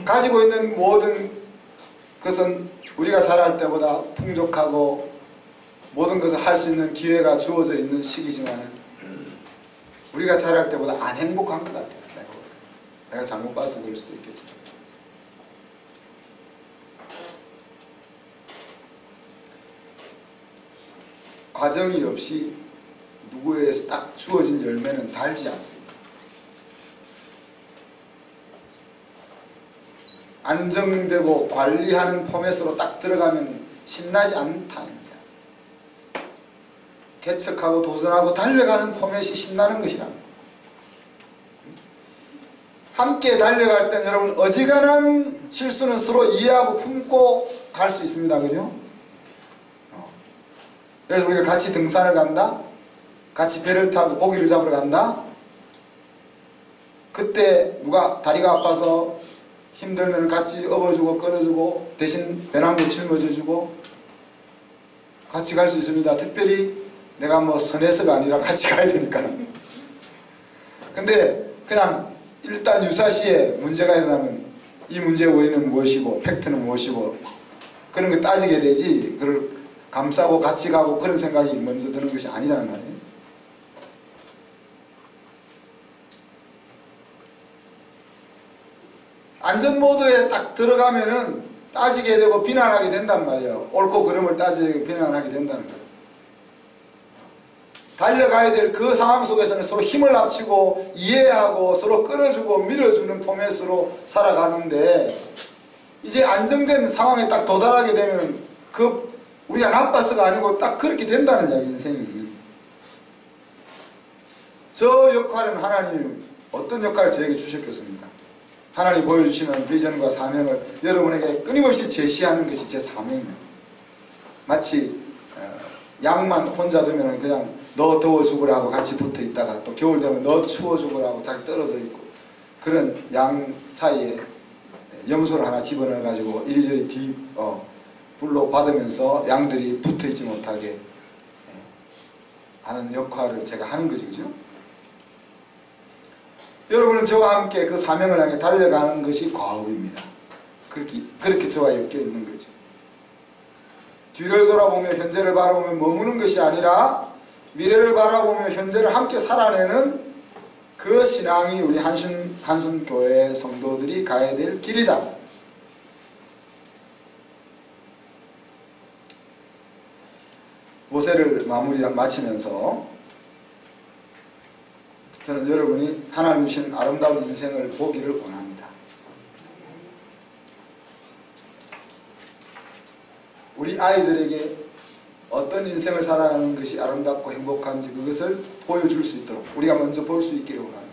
가지고 있는 모든 것은 우리가 자랄 때보다 풍족하고 모든 것을 할 수 있는 기회가 주어져 있는 시기지만 우리가 자랄 때보다 안 행복한 것 같아요. 내가 잘못 봐서 그럴 수도 있겠지만. 과정이 없이 누구에게서 딱 주어진 열매는 달지 않습니다. 안정되고 관리하는 포맷으로 딱 들어가면 신나지 않다는 거야. 개척하고 도전하고 달려가는 포맷이 신나는 것이라. 함께 달려갈 때 여러분 어지간한 실수는 서로 이해하고 품고 갈 수 있습니다. 그죠? 그래서 우리가 같이 등산을 간다, 같이 배를 타고 고기를 잡으러 간다. 그때 누가 다리가 아파서 힘들면 같이 업어주고 끌어주고 대신 배낭도 짊어져주고 같이 갈 수 있습니다. 특별히 내가 뭐 선해서가 아니라 같이 가야 되니까. 근데 그냥 일단 유사시에 문제가 일어나면 이 문제의 원인은 무엇이고 팩트는 무엇이고 그런 거 따지게 되지, 그걸 감싸고 같이 가고 그런 생각이 먼저 드는 것이 아니라는 말이에요. 안전모드에 딱 들어가면은 따지게 되고 비난하게 된단 말이에요. 옳고 그름을 따지게 비난하게 된다는 거예요. 달려가야 될 그 상황 속에서는 서로 힘을 합치고 이해하고 서로 끌어주고 밀어주는 포맷으로 살아가는데, 이제 안정된 상황에 딱 도달하게 되면 그 우리가 나빠서가 아니고 딱 그렇게 된다는 이야기, 인생이. 저 역할은 하나님 어떤 역할을 저에게 주셨겠습니까? 하나님 보여주시는 비전과 사명을 여러분에게 끊임없이 제시하는 것이 제 사명이에요. 마치 양만 혼자 두면 그냥 너 더워 죽으라 하고 같이 붙어 있다가 또 겨울 되면 너 추워 죽으라 하고 자기 떨어져 있고, 그런 양 사이에 염소를 하나 집어넣어 가지고 이리저리 불로 받으면서 양들이 붙어 있지 못하게 하는 역할을 제가 하는 거죠. 그죠? 여러분은 저와 함께 그 사명을 향해 달려가는 것이 과업입니다. 그렇게 저와 엮여 있는 거죠. 뒤를 돌아보며 현재를 바라보며 머무는 것이 아니라 미래를 바라보며 현재를 함께 살아내는 그 신앙이 우리 한신 한순교회 성도들이 가야 될 길이다. 모세를 마치면서 저는 여러분이 하나님 주신 아름다운 인생을 보기를 원합니다. 우리 아이들에게 어떤 인생을 살아가는 것이 아름답고 행복한지 그것을 보여줄 수 있도록 우리가 먼저 볼 수 있기를 원합니다.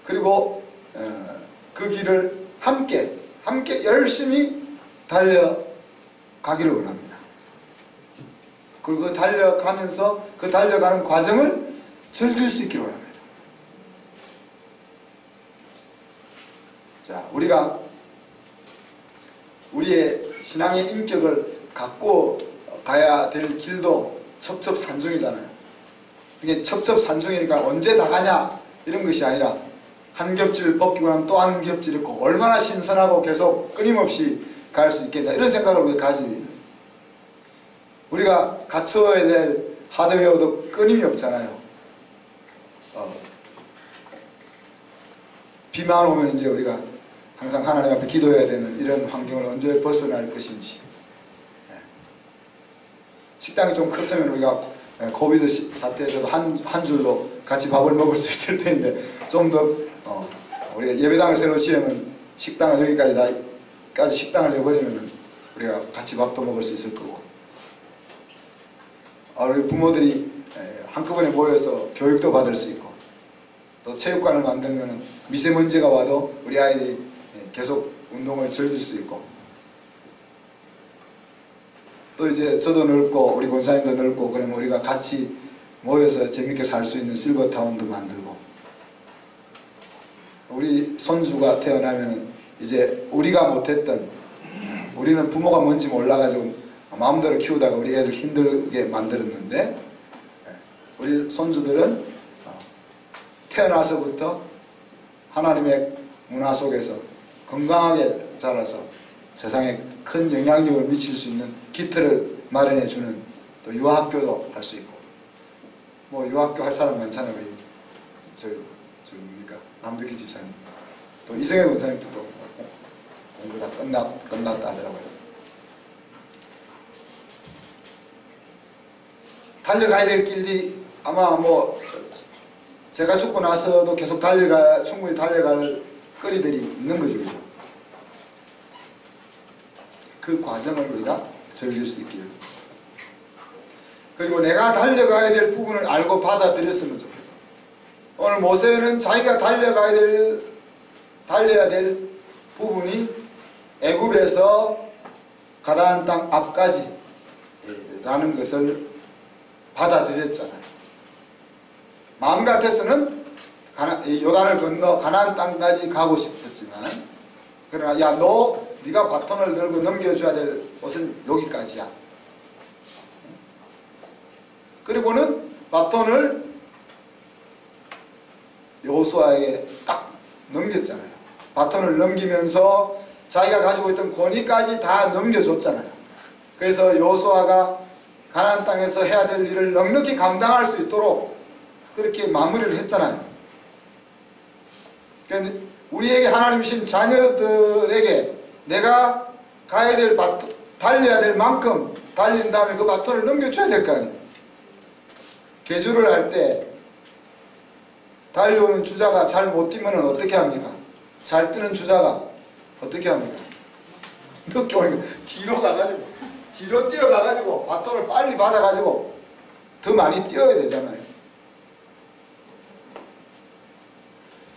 그리고 그 길을 함께 열심히 달려가기를 원합니다. 그리고 그 달려가면서 그 달려가는 과정을 즐길 수 있기를 원합니다. 자, 우리가 우리의 신앙의 인격을 갖고 가야 될 길도 첩첩산중이잖아요. 이게 첩첩산중이니까 언제 다 가냐 이런 것이 아니라 한 겹질 벗기고 나면 또 한 겹질 있고 얼마나 신선하고 계속 끊임없이 갈 수 있겠냐 이런 생각을 우리가 가지고 있는, 우리가 갖추어야 될 하드웨어도 끊임이 없잖아요. 비만 오면 이제 우리가 항상 하나님 앞에 기도해야 되는 이런 환경을 언제 벗어날 것인지, 식당이 좀 컸으면 우리가 코비드 사태에서도 한 줄로 같이 밥을 먹을 수 있을 텐데 좀 더 우리가 예배당을 새로 지으면 식당을 여기까지 식당을 내버리면 우리가 같이 밥도 먹을 수 있을 거고, 우리 부모들이 한꺼번에 모여서 교육도 받을 수 있고, 또 체육관을 만들면 미세먼지가 와도 우리 아이들이 계속 운동을 즐길 수 있고, 또 이제 저도 넓고 우리 권사님도 넓고 그러면 우리가 같이 모여서 재밌게 살 수 있는 실버타운도 만들고, 우리 손주가 태어나면 이제 우리가 못했던, 우리는 부모가 뭔지 몰라가지고 마음대로 키우다가 우리 애들 힘들게 만들었는데, 우리 손주들은 태어나서부터 하나님의 문화 속에서 건강하게 자라서 세상에 큰 영향력을 미칠 수 있는 기틀을 마련해주는, 또 유아학교도 할 수 있고, 뭐 유아학교 할 사람 많잖아요. 뭡니까? 남덕희 집사님, 또 이승혜 권사님도 또 공부 다 끝났다 하더라고요. 달려가야 될 길이 아마 뭐 제가 죽고 나서도 계속 충분히 달려갈 거리들이 있는 거죠. 그죠? 그 과정을 우리가 즐길 수 있기를. 그리고 내가 달려가야 될 부분을 알고 받아들였으면 좋겠어. 오늘 모세는 자기가 달려야 될 부분이 애굽에서 가나안 땅 앞까지 라는 것을 받아들였잖아요. 마음 같아서는 요단을 건너 가나안 땅까지 가고 싶었지만, 그러나 야, 네가 바톤을 들고 넘겨줘야 될 곳은 여기까지야. 그리고는 바톤을 여호수아에게 딱 넘겼잖아요. 바톤을 넘기면서 자기가 가지고 있던 권위까지 다 넘겨줬잖아요. 그래서 여호수아가 가나안 땅에서 해야 될 일을 넉넉히 감당할 수 있도록 그렇게 마무리를 했잖아요. 그러니까 우리에게 하나님 주신 자녀들에게 내가 가야 될 달려야 될 만큼 달린 다음에 그 바톤을 넘겨줘야 될 거 아니에요. 계주를 할 때 달려오는 주자가 잘 못 뛰면 어떻게 합니까? 잘 뛰는 주자가 어떻게 합니까? 늦게 오니까 뒤로 뛰어가가지고 바톤을 빨리 받아가지고 더 많이 뛰어야 되잖아요.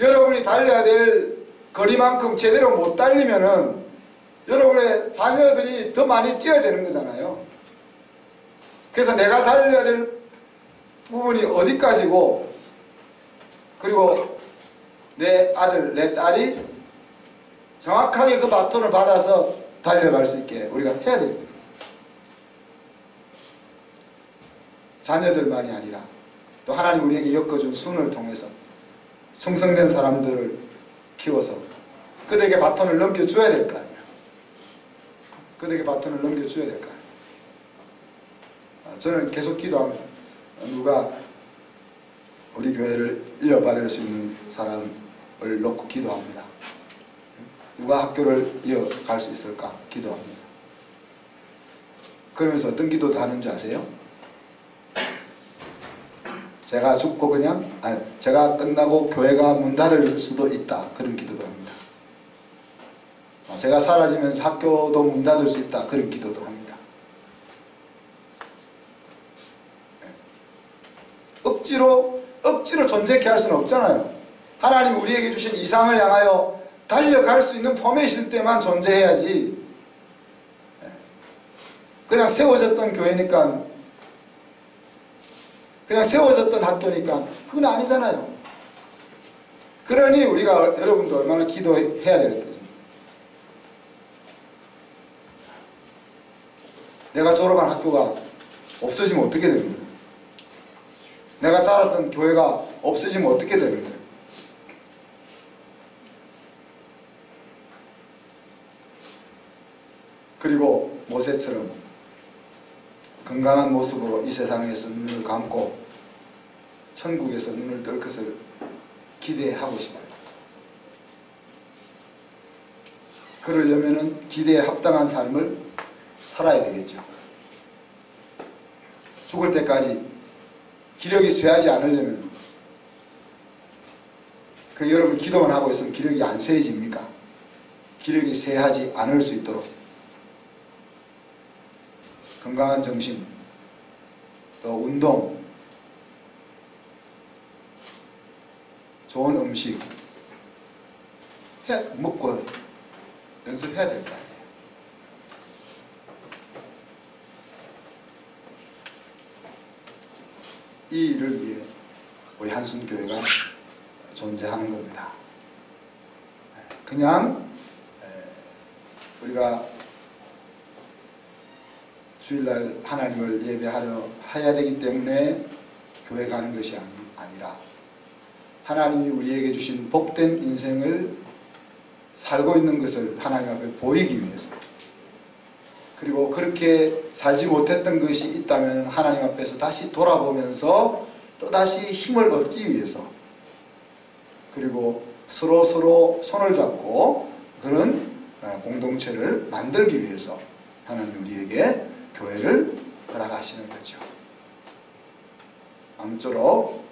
여러분이 달려야 될 거리만큼 제대로 못 달리면은 여러분의 자녀들이 더 많이 뛰어야 되는 거잖아요. 그래서 내가 달려야 될 부분이 어디까지고, 그리고 내 아들, 내 딸이 정확하게 그 바톤을 받아서 달려갈 수 있게 우리가 해야 됩니다. 자녀들만이 아니라 또 하나님 우리에게 엮어준 순을 통해서 충성된 사람들을 키워서 그들에게 바톤을 넘겨줘야 될 거 아니야. 그들에게 바톤을 넘겨줘야 될 거 아니야. 저는 계속 기도합니다. 누가 우리 교회를 이어받을 수 있는 사람을 놓고 기도합니다. 누가 학교를 이어갈 수 있을까 기도합니다. 그러면서 어떤 기도도 하는 줄 아세요? 제가 죽고 제가 끝나고 교회가 문 닫을 수도 있다, 그런 기도도 합니다. 제가 사라지면서 학교도 문 닫을 수 있다, 그런 기도도 합니다. 억지로 존재케 할 수는 없잖아요. 하나님 우리에게 주신 이상을 향하여 달려갈 수 있는 포맷일 때만 존재해야지, 그냥 세워졌던 교회니까, 그냥 세워졌던 학교니까 그건 아니잖아요. 그러니 우리가 여러분도 얼마나 기도해야 될 거죠. 내가 졸업한 학교가 없어지면 어떻게 되는 거예요? 내가 살았던 교회가 없어지면 어떻게 되는 거예요? 그리고 모세처럼 건강한 모습으로 이 세상에서 눈을 감고 천국에서 눈을 뜰 것을 기대하고 싶어요. 그러려면 기대에 합당한 삶을 살아야 되겠죠. 죽을 때까지 기력이 쇠하지 않으려면, 여러분 기도만 하고 있으면 기력이 안 쇠해집니까? 기력이 쇠하지 않을 수 있도록 건강한 정신, 또 운동, 좋은 음식 먹고 연습해야 될 거 아니에요. 이 일을 위해 우리 한순교회가 존재하는 겁니다. 그냥 우리가 주일날 하나님을 예배하러 해야 되기 때문에 교회 가는 것이 아니라 하나님이 우리에게 주신 복된 인생을 살고 있는 것을 하나님 앞에 보이기 위해서, 그리고 그렇게 살지 못했던 것이 있다면 하나님 앞에서 다시 돌아보면서 또다시 힘을 얻기 위해서, 그리고 서로 손을 잡고 그런 공동체를 만들기 위해서 하나님 우리에게 교회를 허락하시는 거죠. 아무쪼록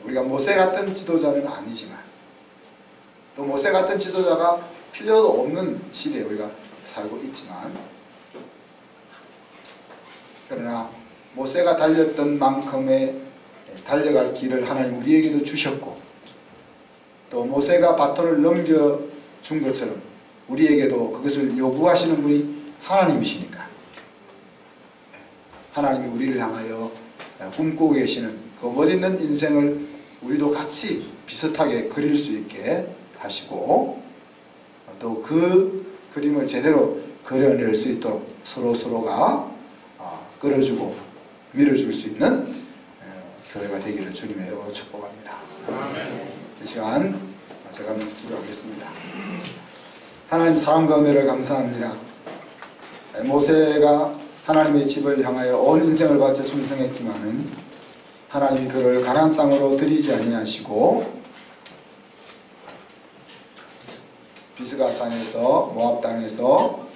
우리가 모세 같은 지도자는 아니지만, 또 모세 같은 지도자가 필요도 없는 시대에 우리가 살고 있지만, 그러나 모세가 달렸던 만큼의 달려갈 길을 하나님 우리에게도 주셨고, 또 모세가 바톤을 넘겨준 것처럼 우리에게도 그것을 요구하시는 분이 하나님이시니까, 하나님이 우리를 향하여 꿈꾸고 계시는 그 멋있는 인생을 우리도 같이 비슷하게 그릴 수 있게 하시고, 또 그 그림을 제대로 그려낼 수 있도록 서로가 끌어주고 밀어줄 수 있는 교회가 되기를 주님의 이름으로 축복합니다. 이 시간 제가 기도하겠습니다. 하나님 사랑과 은혜를 감사합니다. 모세가 하나님의 집을 향하여 온 인생을 바쳐 충성했지만은 하나님이 그를 가나안 땅으로 들이지 아니하시고 비스가 산에서 모압 땅에서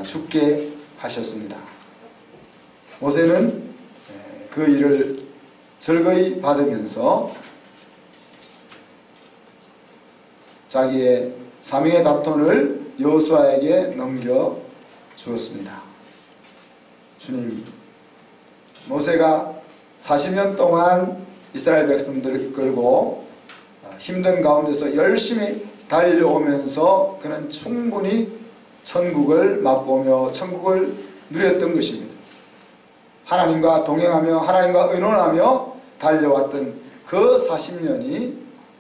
죽게 하셨습니다. 모세는 그 일을 즐거이 받으면서 자기의 사명의 바톤을 여호수아에게 넘겨 주었습니다. 주님, 모세가 40년 동안 이스라엘 백성들을 이끌고 힘든 가운데서 열심히 달려오면서 그는 충분히 천국을 맛보며 천국을 누렸던 것입니다. 하나님과 동행하며 하나님과 의논하며 달려왔던 그 40년이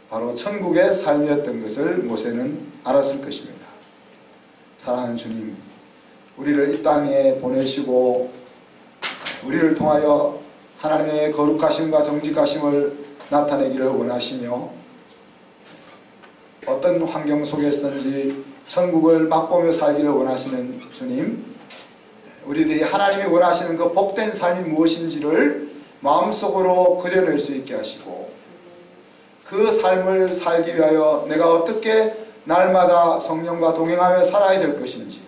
바로 천국의 삶이었던 것을 모세는 알았을 것입니다. 사랑하는 주님, 우리를 이 땅에 보내시고 우리를 통하여 하나님의 거룩하심과 정직하심을 나타내기를 원하시며 어떤 환경 속에서든지 천국을 맛보며 살기를 원하시는 주님, 우리들이 하나님이 원하시는 그 복된 삶이 무엇인지를 마음속으로 그려낼 수 있게 하시고 그 삶을 살기 위하여 내가 어떻게 날마다 성령과 동행하며 살아야 될 것인지,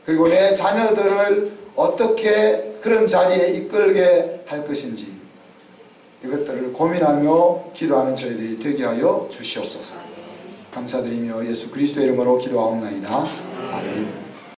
그리고 내 자녀들을 어떻게 그런 자리에 이끌게 할 것인지, 이것들을 고민하며 기도하는 저희들이 되게 하여 주시옵소서. 감사드리며 예수 그리스도의 이름으로 기도하옵나이다.